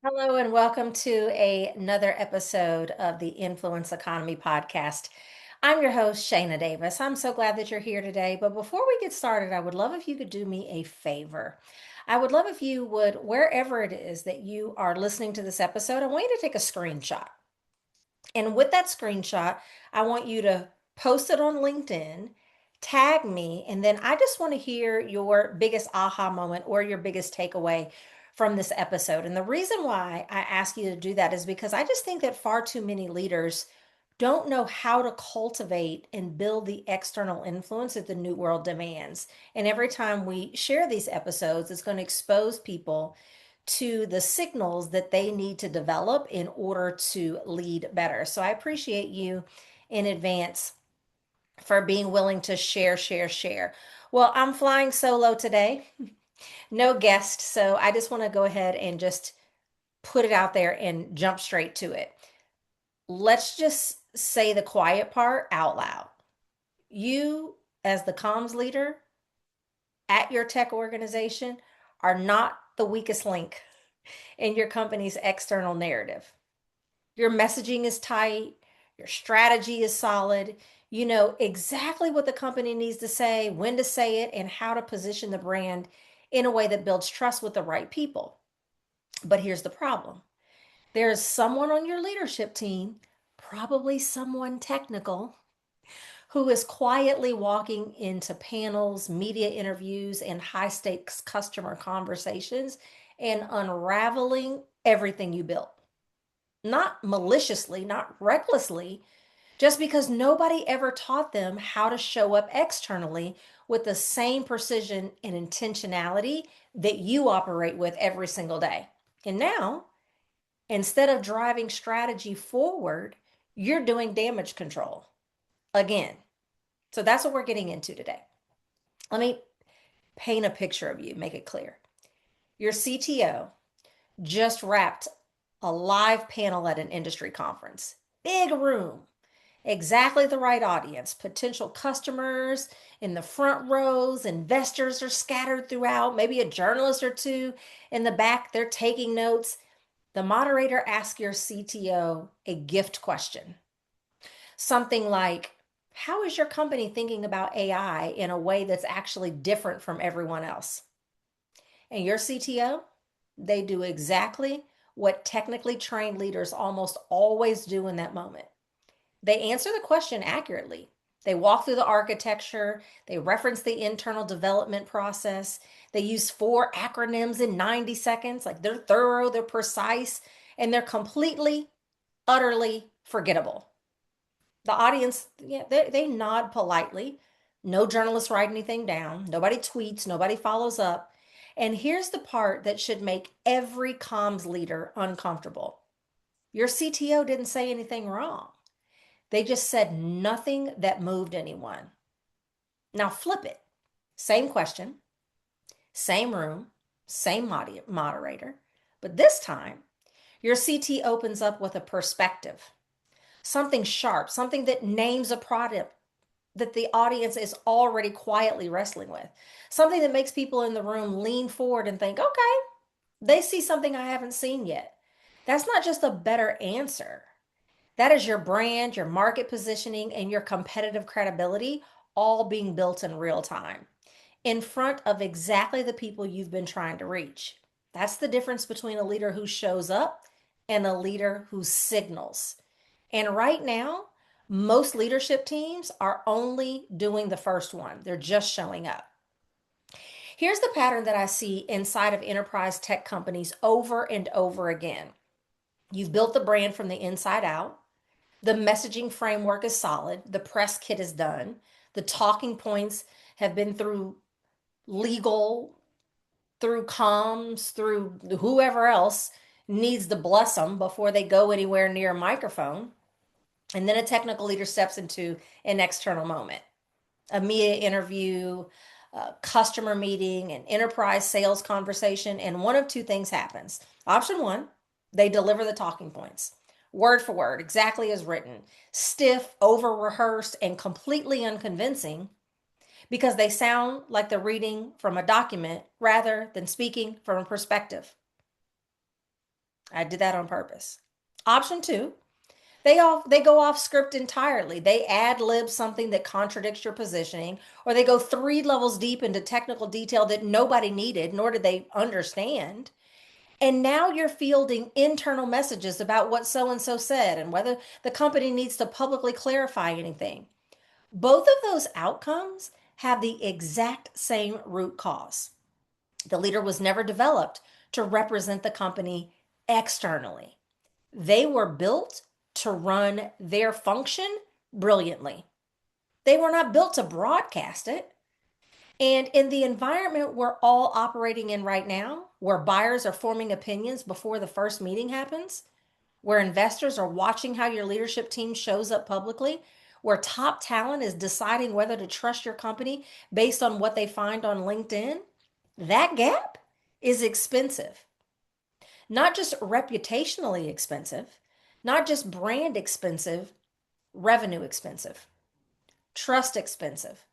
Hello and welcome to another episode of the Influence Economy podcast. I'm your host, Shayna Davis. I'm so glad that you're here today. But before we get started, I would love if you could do me a favor. I would love if you would, wherever it is that you are listening to this episode, I want you to take a screenshot. And with that screenshot, I want you to post it on LinkedIn, tag me, and then I just want to hear your biggest aha moment or your biggest takeaway from this episode. And the reason why I ask you to do that is because I just think that far too many leaders don't know how to cultivate and build the external influence that the new world demands. And every time we share these episodes, it's going to expose people to the signals that they need to develop in order to lead better. So I appreciate you in advance for being willing to share. Well, I'm flying solo today, no guest. So I just want to go ahead and just put it out there and jump straight to it. Let's just say the quiet part out loud. You, as the comms leader at your tech organization, are not the weakest link in your company's external narrative. Your messaging is tight, your strategy is solid. You know exactly what the company needs to say, when to say it, and how to position the brand in a way that builds trust with the right people. But here's the problem: there's someone on your leadership team, probably someone technical, who is quietly walking into panels, media interviews, and high stakes customer conversations and unraveling everything you built. Not maliciously, not recklessly, just because nobody ever taught them how to show up externally with the same precision and intentionality that you operate with every single day. And now, instead of driving strategy forward, you're doing damage control again. So that's what we're getting into today. Let me paint a picture of you, make it clear. Your CTO just wrapped a live panel at an industry conference. Big room, exactly the right audience, potential customers in the front rows, investors are scattered throughout, maybe a journalist or two in the back, they're taking notes. The moderator asks your CTO a gift question. Something like, how is your company thinking about AI in a way that's actually different from everyone else? And your CTO, they do exactly what technically trained leaders almost always do in that moment. They answer the question accurately. They walk through the architecture, they reference the internal development process, they use 4 acronyms in 90 seconds. Like, they're thorough, they're precise, and they're completely, utterly forgettable. The audience, yeah, they nod politely. No journalists write anything down. Nobody tweets. Nobody follows up. And here's the part that should make every comms leader uncomfortable. Your CTO didn't say anything wrong. They just said nothing that moved anyone. Now flip it. Same question, same room, same moderator. But this time, your CT opens up with a perspective, something sharp, something that names a product that the audience is already quietly wrestling with, something that makes people in the room lean forward and think, okay, they see something I haven't seen yet. That's not just a better answer. That is your brand, your market positioning, and your competitive credibility all being built in real time in front of exactly the people you've been trying to reach. That's the difference between a leader who shows up and a leader who signals. And right now, most leadership teams are only doing the first one, they're just showing up. Here's the pattern that I see inside of enterprise tech companies over and over again. You've built the brand from the inside out. The messaging framework is solid. The press kit is done. The talking points have been through legal, through comms, through whoever else needs to bless them before they go anywhere near a microphone. And then a technical leader steps into an external moment, a media interview, a customer meeting, an enterprise sales conversation, and one of two things happens. Option one, they deliver the talking points, word for word, exactly as written, stiff, over rehearsed, and completely unconvincing because they sound like they're reading from a document rather than speaking from a perspective. I did that on purpose. Option two, they go off script entirely. They ad lib something that contradicts your positioning, or they go 3 levels deep into technical detail that nobody needed, nor did they understand. And now you're fielding internal messages about what so and so said and whether the company needs to publicly clarify anything. Both of those outcomes have the exact same root cause. The leader was never developed to represent the company externally. They were built to run their function brilliantly. They were not built to broadcast it. And in the environment we're all operating in right now, where buyers are forming opinions before the first meeting happens, where investors are watching how your leadership team shows up publicly, where top talent is deciding whether to trust your company based on what they find on LinkedIn, that gap is expensive. Not just reputationally expensive, not just brand expensive, revenue expensive, trust expensive.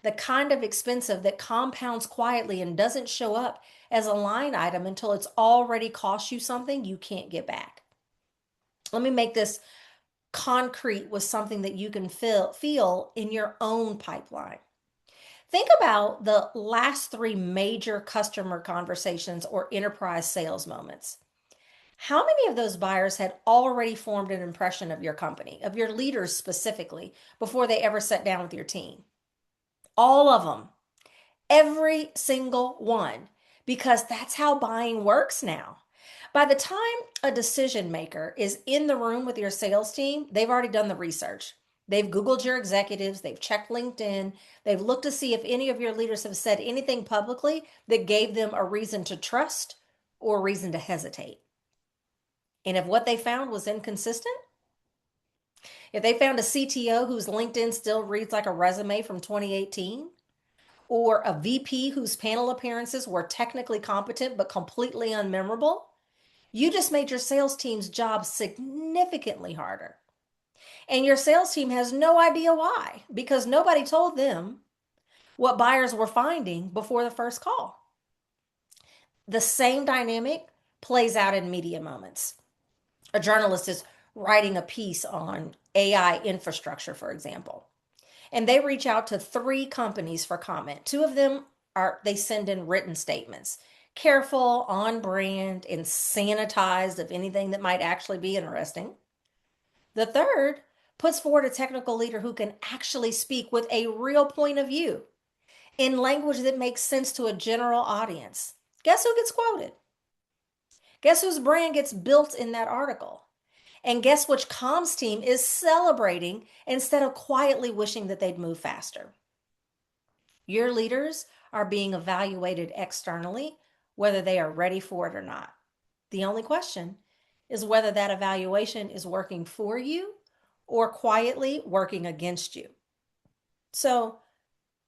The kind of expensive that compounds quietly and doesn't show up as a line item until it's already cost you something you can't get back. Let me make this concrete with something that you can feel in your own pipeline. Think about the last 3 major customer conversations or enterprise sales moments. How many of those buyers had already formed an impression of your company, of your leaders specifically, before they ever sat down with your team? All of them. Every single one, because that's how buying works now. By the time a decision maker is in the room with your sales team, they've already done the research. They've Googled your executives, they've checked LinkedIn, they've looked to see if any of your leaders have said anything publicly that gave them a reason to trust or a reason to hesitate. And if what they found was inconsistent, if they found a CTO whose LinkedIn still reads like a resume from 2018, or a VP whose panel appearances were technically competent but completely unmemorable, you just made your sales team's job significantly harder. And your sales team has no idea why, because nobody told them what buyers were finding before the first call. The same dynamic plays out in media moments. A journalist is writing a piece on AI infrastructure, for example, and they reach out to 3 companies for comment. 2 of them they send in written statements, careful, on brand, and sanitized of anything that might actually be interesting. The third puts forward a technical leader who can actually speak with a real point of view in language that makes sense to a general audience. Guess who gets quoted? Guess whose brand gets built in that article? And guess which comms team is celebrating instead of quietly wishing that they'd move faster? Your leaders are being evaluated externally, whether they are ready for it or not. The only question is whether that evaluation is working for you or quietly working against you. So,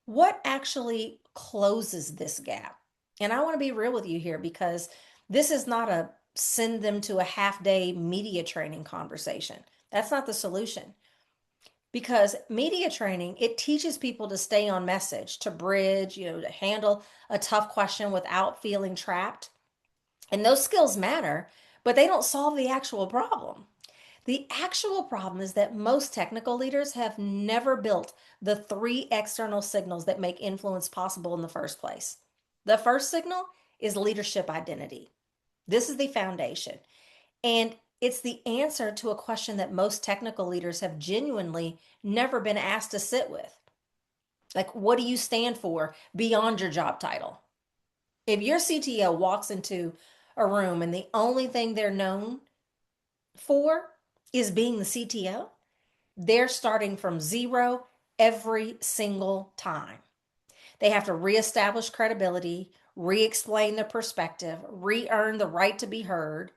what actually closes this gap? And I want to be real with you here, because this is not a send them to a half-day media training conversation. That's not the solution. Because media training, it teaches people to stay on message, to bridge, to handle a tough question without feeling trapped. And those skills matter, but they don't solve the actual problem. The actual problem is that most technical leaders have never built the 3 external signals that make influence possible in the first place. The first signal is leadership identity. This is the foundation. And it's the answer to a question that most technical leaders have genuinely never been asked to sit with. Like, what do you stand for beyond your job title? If your CTO walks into a room and the only thing they're known for is being the CTO, they're starting from zero every single time. They have to reestablish credibility, re explain their perspective, re earn the right to be heard.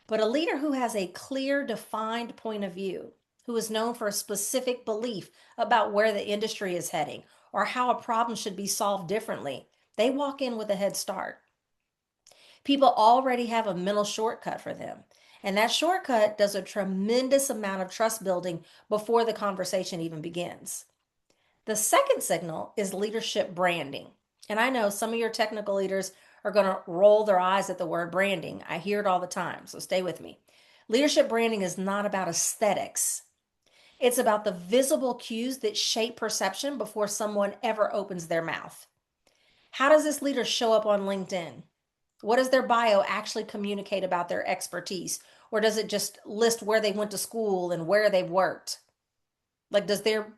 But a leader who has a clear, defined point of view, who is known for a specific belief about where the industry is heading or how a problem should be solved differently, they walk in with a head start. People already have a mental shortcut for them. And that shortcut does a tremendous amount of trust building before the conversation even begins. The second signal is leadership branding. And I know some of your technical leaders are going to roll their eyes at the word branding. I hear it all the time, so stay with me. Leadership branding is not about aesthetics. It's about the visible cues that shape perception before someone ever opens their mouth. How does this leader show up on LinkedIn? What does their bio actually communicate about their expertise? Or does it just list where they went to school and where they've worked? Like, does their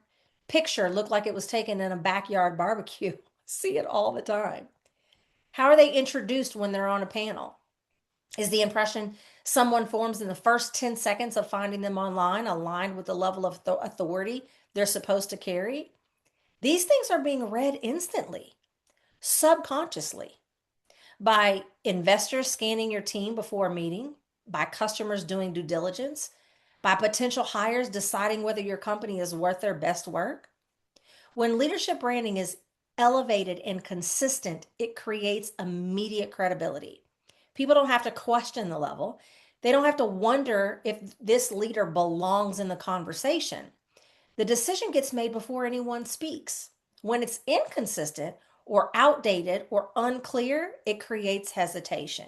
picture look like it was taken in a backyard barbecue? See it all the time. How are they introduced when they're on a panel? Is the impression someone forms in the first 10 seconds of finding them online aligned with the level of authority they're supposed to carry? These things are being read instantly, subconsciously, by investors scanning your team before a meeting, by customers doing due diligence, by potential hires deciding whether your company is worth their best work. When leadership branding is elevated and consistent, it creates immediate credibility. People don't have to question the level. They don't have to wonder if this leader belongs in the conversation. The decision gets made before anyone speaks. When it's inconsistent or outdated or unclear, it creates hesitation.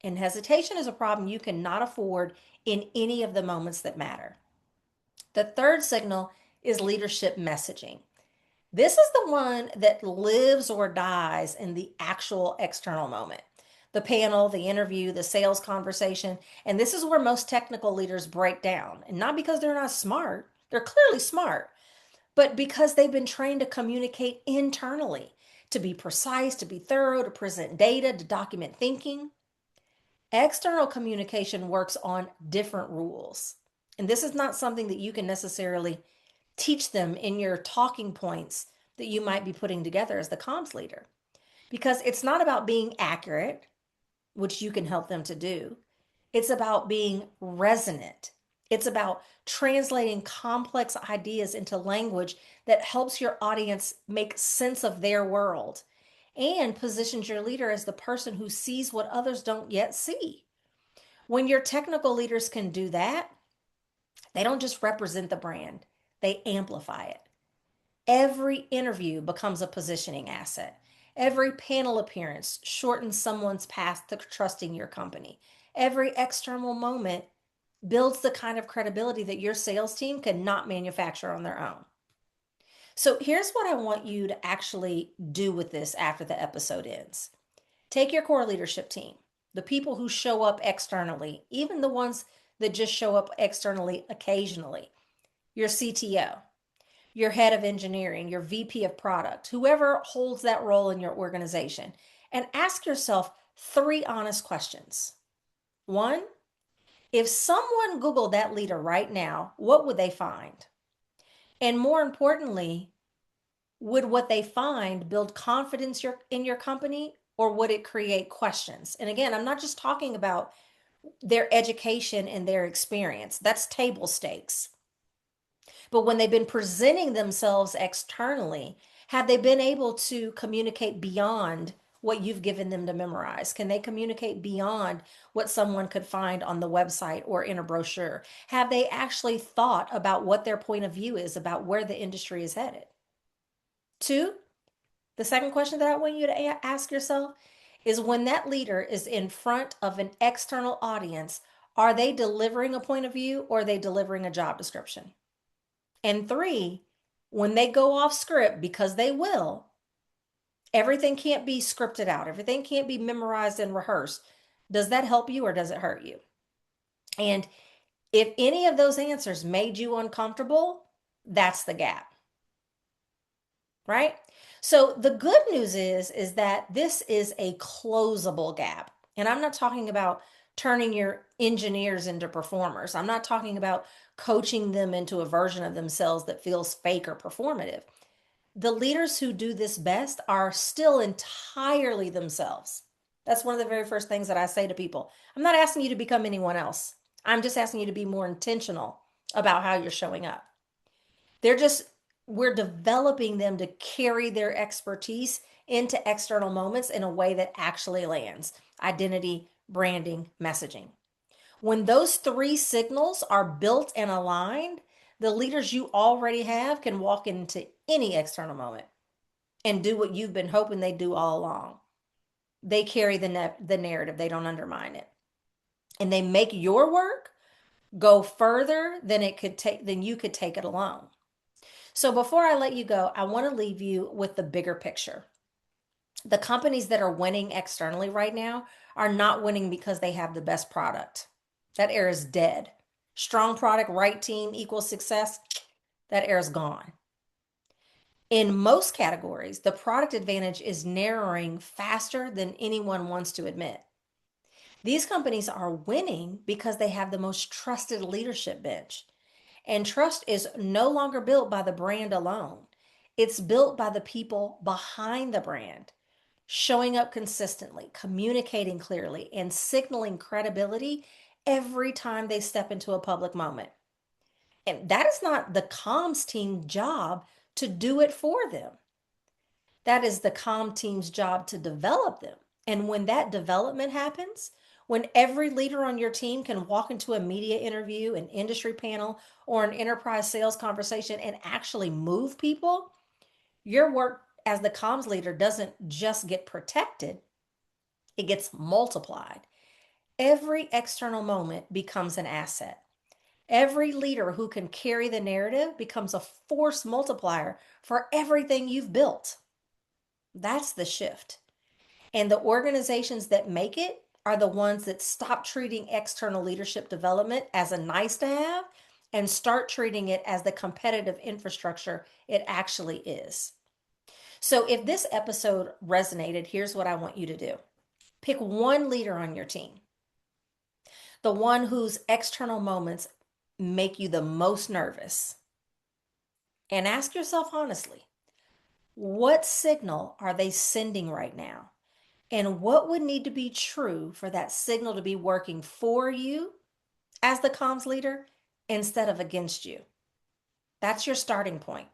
And hesitation is a problem you cannot afford in any of the moments that matter. The third signal is leadership messaging. This is the one that lives or dies in the actual external moment. The panel, the interview, the sales conversation. And this is where most technical leaders break down. And not because they're not smart, they're clearly smart, but because they've been trained to communicate internally, to be precise, to be thorough, to present data, to document thinking. External communication works on different rules. And this is not something that you can necessarily teach them in your talking points that you might be putting together as the comms leader. Because it's not about being accurate, which you can help them to do. It's about being resonant. It's about translating complex ideas into language that helps your audience make sense of their world and positions your leader as the person who sees what others don't yet see. When your technical leaders can do that, they don't just represent the brand, they amplify it. Every interview becomes a positioning asset. Every panel appearance shortens someone's path to trusting your company. Every external moment builds the kind of credibility that your sales team cannot manufacture on their own. So here's what I want you to actually do with this after the episode ends. Take your core leadership team, the people who show up externally, even the ones that just show up externally occasionally, your CTO, your head of engineering, your VP of product, whoever holds that role in your organization, and ask yourself three honest questions. One, if someone Googled that leader right now, what would they find? And more importantly, would what they find build confidence in your company, or would it create questions? And again, I'm not just talking about their education and their experience. That's table stakes. But when they've been presenting themselves externally, have they been able to communicate beyond what you've given them to memorize? Can they communicate beyond what someone could find on the website or in a brochure? Have they actually thought about what their point of view is about where the industry is headed? Two, the second question that I want you to ask yourself is, when that leader is in front of an external audience, are they delivering a point of view or are they delivering a job description? And three, when they go off script, because they will, everything can't be scripted out, everything can't be memorized and rehearsed. Does that help you or does it hurt you? And if any of those answers made you uncomfortable, that's the gap, right? So the good news is that this is a closable gap. And I'm not talking about turning your engineers into performers. I'm not talking about coaching them into a version of themselves that feels fake or performative. The leaders who do this best are still entirely themselves. That's one of the very first things that I say to people. I'm not asking you to become anyone else. I'm just asking you to be more intentional about how you're showing up. They're just, we're developing them to carry their expertise into external moments in a way that actually lands. Identity, branding, messaging. When those three signals are built and aligned, the leaders you already have can walk into any external moment and do what you've been hoping they do all along. They carry the narrative, they don't undermine it. And they make your work go further than you could take it alone. So before I let you go, I want to leave you with the bigger picture. The companies that are winning externally right now are not winning because they have the best product. That era is dead. Strong product, right team equals success. That era is gone. In most categories, the product advantage is narrowing faster than anyone wants to admit. These companies are winning because they have the most trusted leadership bench. And trust is no longer built by the brand alone, it's built by the people behind the brand, showing up consistently, communicating clearly, and signaling credibility every time they step into a public moment. And that is not the comms team job to do it for them. That is the comm team's job to develop them. And when that development happens, when every leader on your team can walk into a media interview, an industry panel, or an enterprise sales conversation and actually move people, your work as the comms leader doesn't just get protected, it gets multiplied. Every external moment becomes an asset. Every leader who can carry the narrative becomes a force multiplier for everything you've built. That's the shift. And the organizations that make it are the ones that stop treating external leadership development as a nice to have and start treating it as the competitive infrastructure it actually is. So, if this episode resonated, here's what I want you to do: pick one leader on your team, the one whose external moments make you the most nervous, and ask yourself honestly, what signal are they sending right now? And what would need to be true for that signal to be working for you as the comms leader instead of against you? That's your starting point.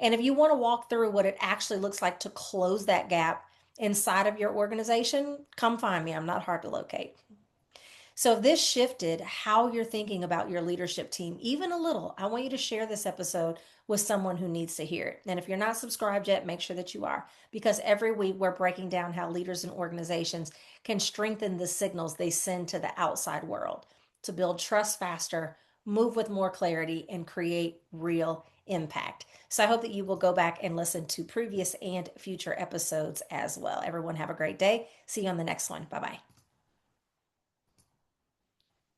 And if you want to walk through what it actually looks like to close that gap inside of your organization, come find me. I'm not hard to locate. So, if this shifted how you're thinking about your leadership team, even a little, I want you to share this episode with someone who needs to hear it. And if you're not subscribed yet, make sure that you are, because every week we're breaking down how leaders and organizations can strengthen the signals they send to the outside world to build trust faster, move with more clarity, and create real impact. So, I hope that you will go back and listen to previous and future episodes as well. Everyone, have a great day. See you on the next one. Bye bye.